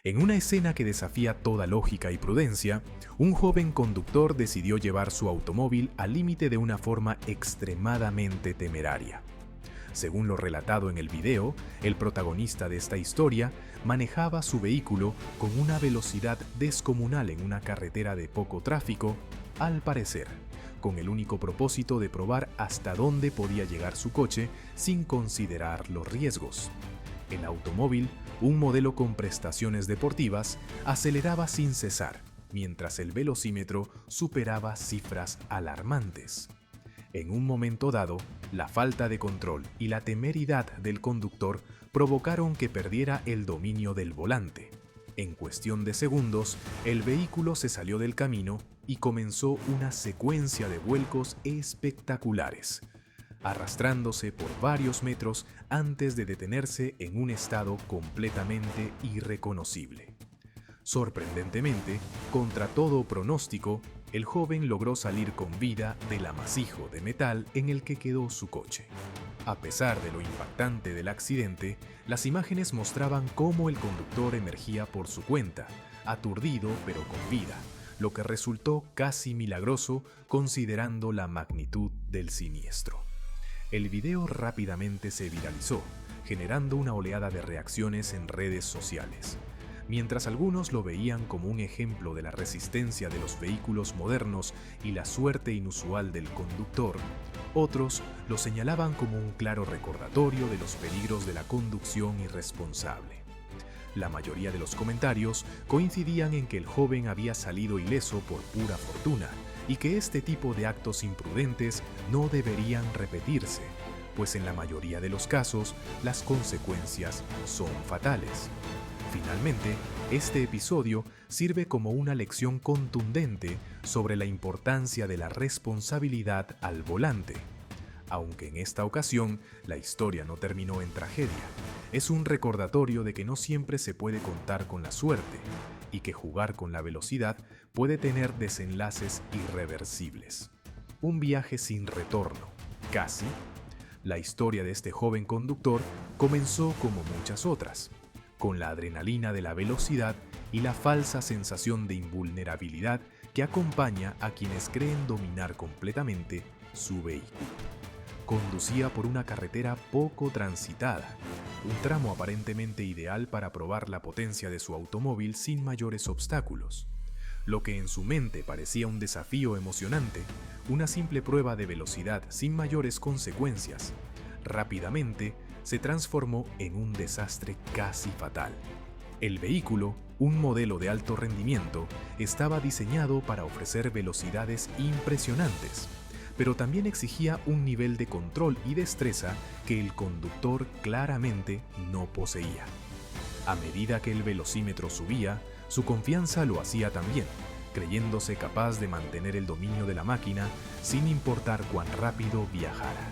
En una escena que desafía toda lógica y prudencia, un joven conductor decidió llevar su automóvil al límite de una forma extremadamente temeraria. Según lo relatado en el video, el protagonista de esta historia manejaba su vehículo con una velocidad descomunal en una carretera de poco tráfico, al parecer, con el único propósito de probar hasta dónde podía llegar su coche sin considerar los riesgos. El automóvil, un modelo con prestaciones deportivas, aceleraba sin cesar, mientras el velocímetro superaba cifras alarmantes. En un momento dado, la falta de control y la temeridad del conductor provocaron que perdiera el dominio del volante. En cuestión de segundos, el vehículo se salió del camino y comenzó una secuencia de vuelcos espectaculares, arrastrándose por varios metros antes de detenerse en un estado completamente irreconocible. Sorprendentemente, contra todo pronóstico, el joven logró salir con vida del amasijo de metal en el que quedó su coche. A pesar de lo impactante del accidente, las imágenes mostraban cómo el conductor emergía por su cuenta, aturdido pero con vida, lo que resultó casi milagroso considerando la magnitud del siniestro. El video rápidamente se viralizó, generando una oleada de reacciones en redes sociales. Mientras algunos lo veían como un ejemplo de la resistencia de los vehículos modernos y la suerte inusual del conductor, otros lo señalaban como un claro recordatorio de los peligros de la conducción irresponsable. La mayoría de los comentarios coincidían en que el joven había salido ileso por pura fortuna y que este tipo de actos imprudentes no deberían repetirse, pues en la mayoría de los casos las consecuencias son fatales. Finalmente, este episodio sirve como una lección contundente sobre la importancia de la responsabilidad al volante. Aunque en esta ocasión la historia no terminó en tragedia, es un recordatorio de que no siempre se puede contar con la suerte y que jugar con la velocidad puede tener desenlaces irreversibles. Un viaje sin retorno, casi. La historia de este joven conductor comenzó como muchas otras, con la adrenalina de la velocidad y la falsa sensación de invulnerabilidad que acompaña a quienes creen dominar completamente su vehículo. Conducía por una carretera poco transitada, un tramo aparentemente ideal para probar la potencia de su automóvil sin mayores obstáculos. Lo que en su mente parecía un desafío emocionante, una simple prueba de velocidad sin mayores consecuencias, rápidamente se transformó en un desastre casi fatal. El vehículo, un modelo de alto rendimiento, estaba diseñado para ofrecer velocidades impresionantes, pero también exigía un nivel de control y destreza que el conductor claramente no poseía. A medida que el velocímetro subía, su confianza lo hacía también, creyéndose capaz de mantener el dominio de la máquina sin importar cuán rápido viajara.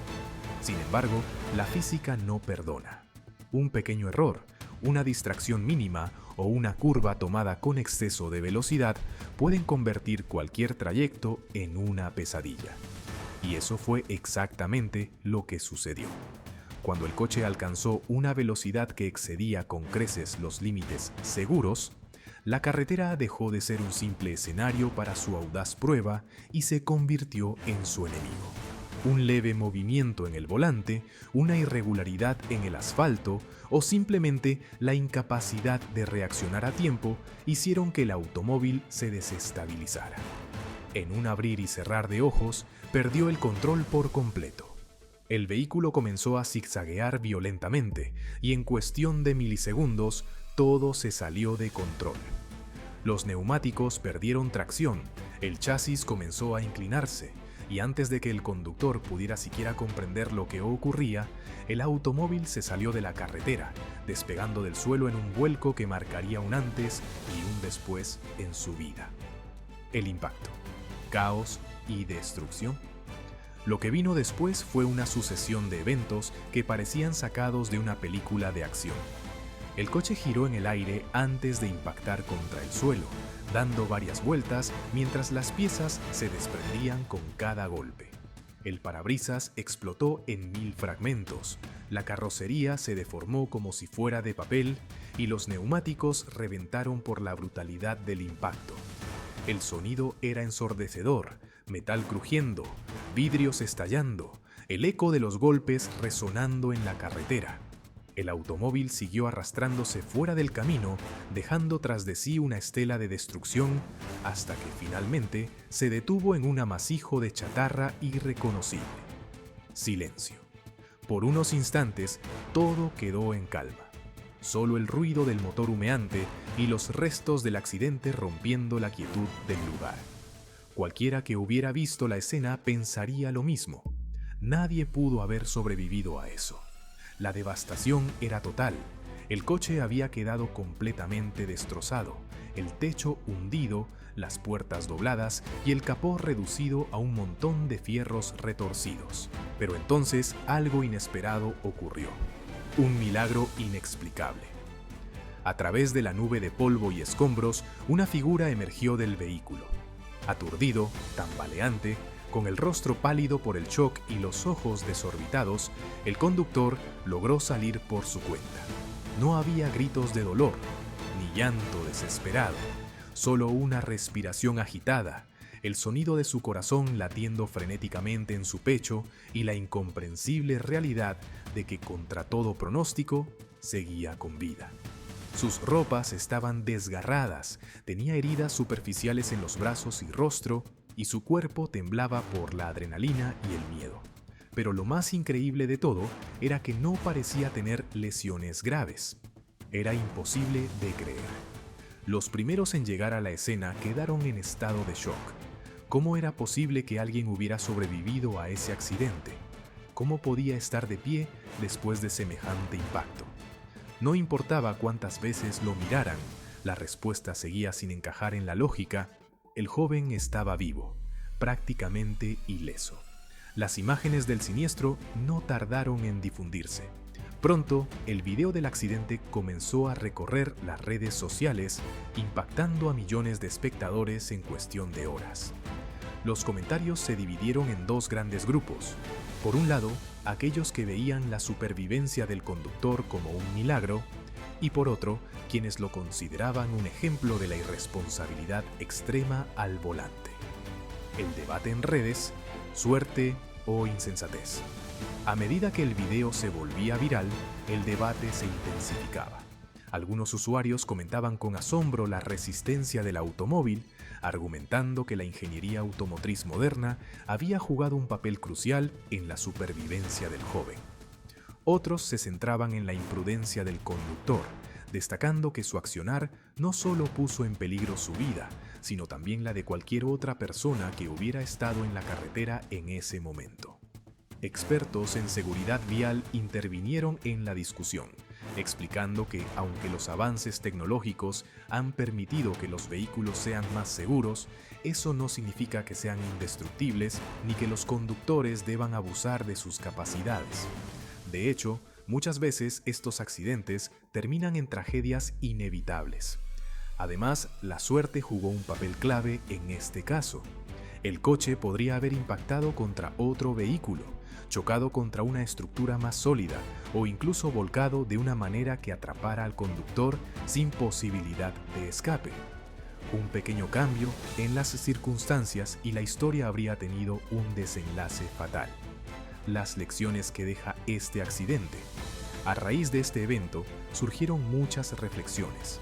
Sin embargo, la física no perdona. Un pequeño error, una distracción mínima o una curva tomada con exceso de velocidad pueden convertir cualquier trayecto en una pesadilla. Y eso fue exactamente lo que sucedió. Cuando el coche alcanzó una velocidad que excedía con creces los límites seguros, la carretera dejó de ser un simple escenario para su audaz prueba y se convirtió en su enemigo. Un leve movimiento en el volante, una irregularidad en el asfalto o simplemente la incapacidad de reaccionar a tiempo hicieron que el automóvil se desestabilizara. En un abrir y cerrar de ojos, perdió el control por completo. El vehículo comenzó a zigzaguear violentamente y en cuestión de milisegundos todo se salió de control. Los neumáticos perdieron tracción, el chasis comenzó a inclinarse, y antes de que el conductor pudiera siquiera comprender lo que ocurría, el automóvil se salió de la carretera, despegando del suelo en un vuelco que marcaría un antes y un después en su vida. El impacto, caos y destrucción. Lo que vino después fue una sucesión de eventos que parecían sacados de una película de acción. El coche giró en el aire antes de impactar contra el suelo, dando varias vueltas mientras las piezas se desprendían con cada golpe. El parabrisas explotó en 1000 fragmentos, la carrocería se deformó como si fuera de papel y los neumáticos reventaron por la brutalidad del impacto. El sonido era ensordecedor, metal crujiendo, vidrios estallando, el eco de los golpes resonando en la carretera. El automóvil siguió arrastrándose fuera del camino, dejando tras de sí una estela de destrucción, hasta que finalmente se detuvo en un amasijo de chatarra irreconocible. Silencio. Por unos instantes, todo quedó en calma. Solo el ruido del motor humeante y los restos del accidente rompiendo la quietud del lugar. Cualquiera que hubiera visto la escena pensaría lo mismo. Nadie pudo haber sobrevivido a eso. La devastación era total. El coche había quedado completamente destrozado, el techo hundido, las puertas dobladas y el capó reducido a un montón de fierros retorcidos. Pero entonces algo inesperado ocurrió. Un milagro inexplicable. A través de la nube de polvo y escombros, una figura emergió del vehículo. Aturdido, tambaleante, con el rostro pálido por el shock y los ojos desorbitados, el conductor logró salir por su cuenta. No había gritos de dolor, ni llanto desesperado, solo una respiración agitada, el sonido de su corazón latiendo frenéticamente en su pecho y la incomprensible realidad de que, contra todo pronóstico, seguía con vida. Sus ropas estaban desgarradas, tenía heridas superficiales en los brazos y rostro, y su cuerpo temblaba por la adrenalina y el miedo. Pero lo más increíble de todo era que no parecía tener lesiones graves. Era imposible de creer. Los primeros en llegar a la escena quedaron en estado de shock. ¿Cómo era posible que alguien hubiera sobrevivido a ese accidente? ¿Cómo podía estar de pie después de semejante impacto? No importaba cuántas veces lo miraran, la respuesta seguía sin encajar en la lógica. El joven estaba vivo, prácticamente ileso. Las imágenes del siniestro no tardaron en difundirse. Pronto, el video del accidente comenzó a recorrer las redes sociales, impactando a millones de espectadores en cuestión de horas. Los comentarios se dividieron en dos grandes grupos. Por un lado, aquellos que veían la supervivencia del conductor como un milagro, y por otro, quienes lo consideraban un ejemplo de la irresponsabilidad extrema al volante. El debate en redes, suerte o insensatez. A medida que el video se volvía viral, el debate se intensificaba. Algunos usuarios comentaban con asombro la resistencia del automóvil, argumentando que la ingeniería automotriz moderna había jugado un papel crucial en la supervivencia del joven. Otros se centraban en la imprudencia del conductor, destacando que su accionar no solo puso en peligro su vida, sino también la de cualquier otra persona que hubiera estado en la carretera en ese momento. Expertos en seguridad vial intervinieron en la discusión, explicando que, aunque los avances tecnológicos han permitido que los vehículos sean más seguros, eso no significa que sean indestructibles ni que los conductores deban abusar de sus capacidades. De hecho, muchas veces estos accidentes terminan en tragedias inevitables. Además, la suerte jugó un papel clave en este caso. El coche podría haber impactado contra otro vehículo, chocado contra una estructura más sólida o incluso volcado de una manera que atrapara al conductor sin posibilidad de escape. Un pequeño cambio en las circunstancias y la historia habría tenido un desenlace fatal. Las lecciones que deja este accidente. A raíz de este evento surgieron muchas reflexiones.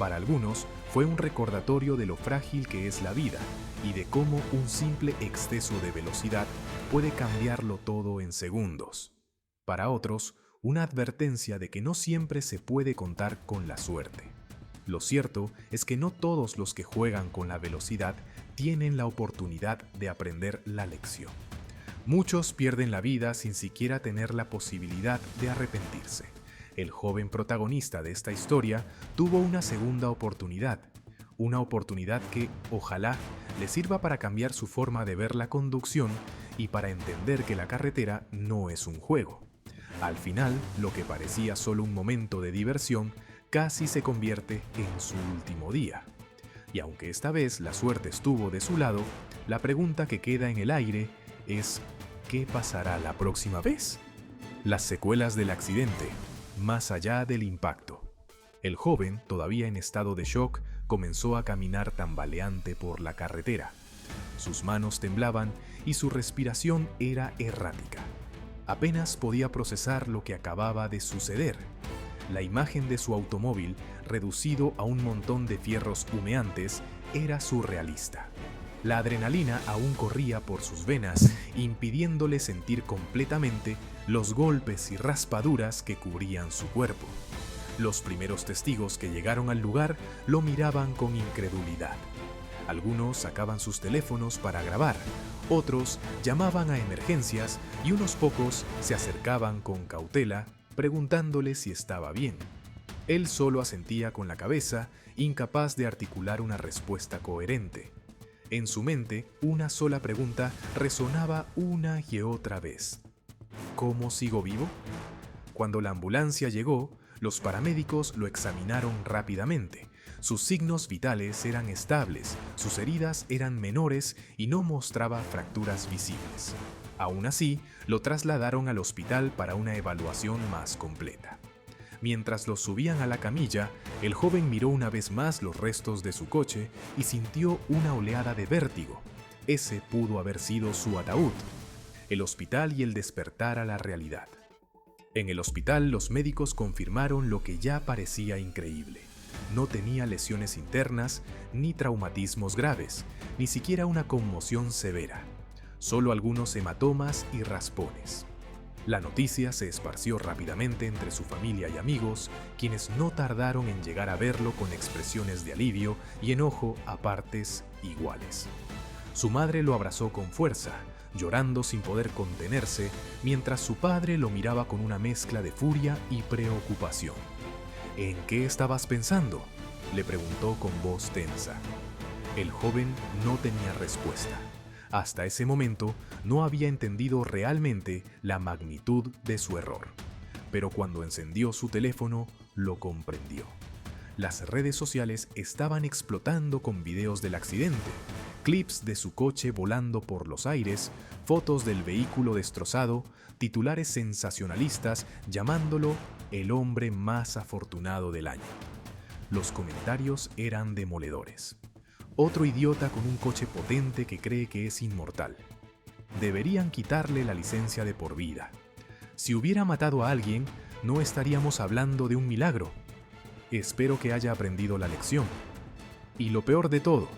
Para algunos fue un recordatorio de lo frágil que es la vida y de cómo un simple exceso de velocidad puede cambiarlo todo en segundos. Para otros, una advertencia de que no siempre se puede contar con la suerte. Lo cierto es que no todos los que juegan con la velocidad tienen la oportunidad de aprender la lección. Muchos pierden la vida sin siquiera tener la posibilidad de arrepentirse. El joven protagonista de esta historia tuvo una segunda oportunidad, una oportunidad que, ojalá, le sirva para cambiar su forma de ver la conducción y para entender que la carretera no es un juego. Al final, lo que parecía solo un momento de diversión casi se convierte en su último día. Y aunque esta vez la suerte estuvo de su lado, la pregunta que queda en el aire es: ¿Qué pasará la próxima vez? Las secuelas del accidente, más allá del impacto. El joven, todavía en estado de shock, comenzó a caminar tambaleante por la carretera. Sus manos temblaban y su respiración era errática. Apenas podía procesar lo que acababa de suceder. La imagen de su automóvil, reducido a un montón de fierros humeantes, era surrealista. La adrenalina aún corría por sus venas, impidiéndole sentir completamente los golpes y raspaduras que cubrían su cuerpo. Los primeros testigos que llegaron al lugar lo miraban con incredulidad. Algunos sacaban sus teléfonos para grabar, otros llamaban a emergencias y unos pocos se acercaban con cautela, preguntándole si estaba bien. Él solo asentía con la cabeza, incapaz de articular una respuesta coherente. En su mente, una sola pregunta resonaba una y otra vez. ¿Cómo sigo vivo? Cuando la ambulancia llegó, los paramédicos lo examinaron rápidamente. Sus signos vitales eran estables, sus heridas eran menores y no mostraba fracturas visibles. Aún así, lo trasladaron al hospital para una evaluación más completa. Mientras lo subían a la camilla, el joven miró una vez más los restos de su coche y sintió una oleada de vértigo. Ese pudo haber sido su ataúd. El hospital y el despertar a la realidad. En el hospital, los médicos confirmaron lo que ya parecía increíble. No tenía lesiones internas, ni traumatismos graves, ni siquiera una conmoción severa. Solo algunos hematomas y raspones. La noticia se esparció rápidamente entre su familia y amigos, quienes no tardaron en llegar a verlo con expresiones de alivio y enojo a partes iguales. Su madre lo abrazó con fuerza, llorando sin poder contenerse, mientras su padre lo miraba con una mezcla de furia y preocupación. ¿En qué estabas pensando?, le preguntó con voz tensa. El joven no tenía respuesta. Hasta ese momento no había entendido realmente la magnitud de su error. Pero cuando encendió su teléfono, lo comprendió. Las redes sociales estaban explotando con videos del accidente, clips de su coche volando por los aires, fotos del vehículo destrozado, titulares sensacionalistas llamándolo el hombre más afortunado del año. Los comentarios eran demoledores. Otro idiota con un coche potente que cree que es inmortal. Deberían quitarle la licencia de por vida. Si hubiera matado a alguien, no estaríamos hablando de un milagro. Espero que haya aprendido la lección. Y lo peor de todo,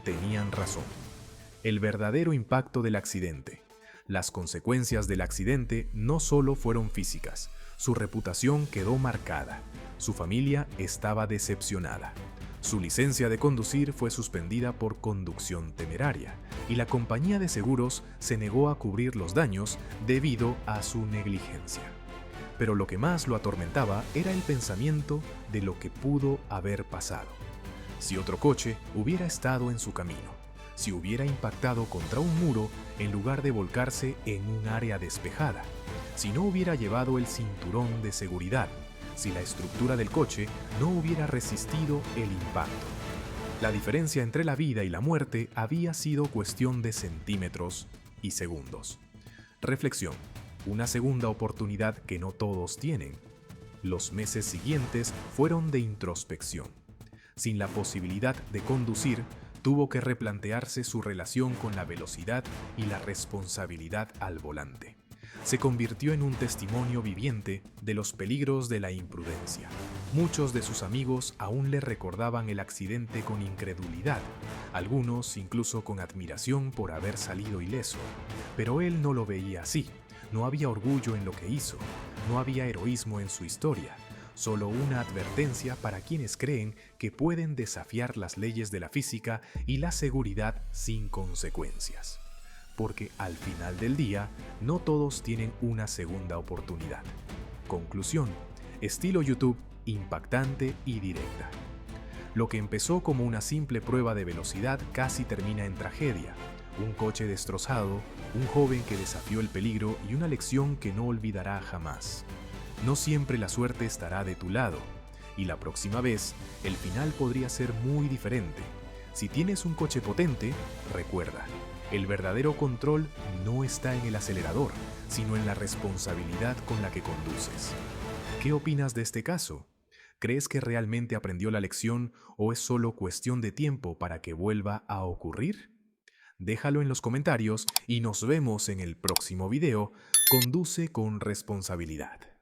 tenían razón. El verdadero impacto del accidente. Las consecuencias del accidente no solo fueron físicas, su reputación quedó marcada, su familia estaba decepcionada. Su licencia de conducir fue suspendida por conducción temeraria y la compañía de seguros se negó a cubrir los daños debido a su negligencia. Pero lo que más lo atormentaba era el pensamiento de lo que pudo haber pasado. Si otro coche hubiera estado en su camino, si hubiera impactado contra un muro en lugar de volcarse en un área despejada, si no hubiera llevado el cinturón de seguridad, si la estructura del coche no hubiera resistido el impacto. La diferencia entre la vida y la muerte había sido cuestión de centímetros y segundos. Reflexión: una segunda oportunidad que no todos tienen. Los meses siguientes fueron de introspección. Sin la posibilidad de conducir, tuvo que replantearse su relación con la velocidad y la responsabilidad al volante. Se convirtió en un testimonio viviente de los peligros de la imprudencia. Muchos de sus amigos aún le recordaban el accidente con incredulidad, algunos incluso con admiración por haber salido ileso. Pero él no lo veía así. No había orgullo en lo que hizo, no había heroísmo en su historia, solo una advertencia para quienes creen que pueden desafiar las leyes de la física y la seguridad sin consecuencias. Porque al final del día, no todos tienen una segunda oportunidad. Conclusión: estilo YouTube impactante y directa. Lo que empezó como una simple prueba de velocidad casi termina en tragedia. Un coche destrozado, un joven que desafió el peligro y una lección que no olvidará jamás. No siempre la suerte estará de tu lado, y la próxima vez el final podría ser muy diferente. Si tienes un coche potente, recuerda, El verdadero control no está en el acelerador, sino en la responsabilidad con la que conduces. ¿Qué opinas de este caso? ¿Crees que realmente aprendió la lección o es solo cuestión de tiempo para que vuelva a ocurrir? Déjalo en los comentarios y nos vemos en el próximo video. Conduce con responsabilidad.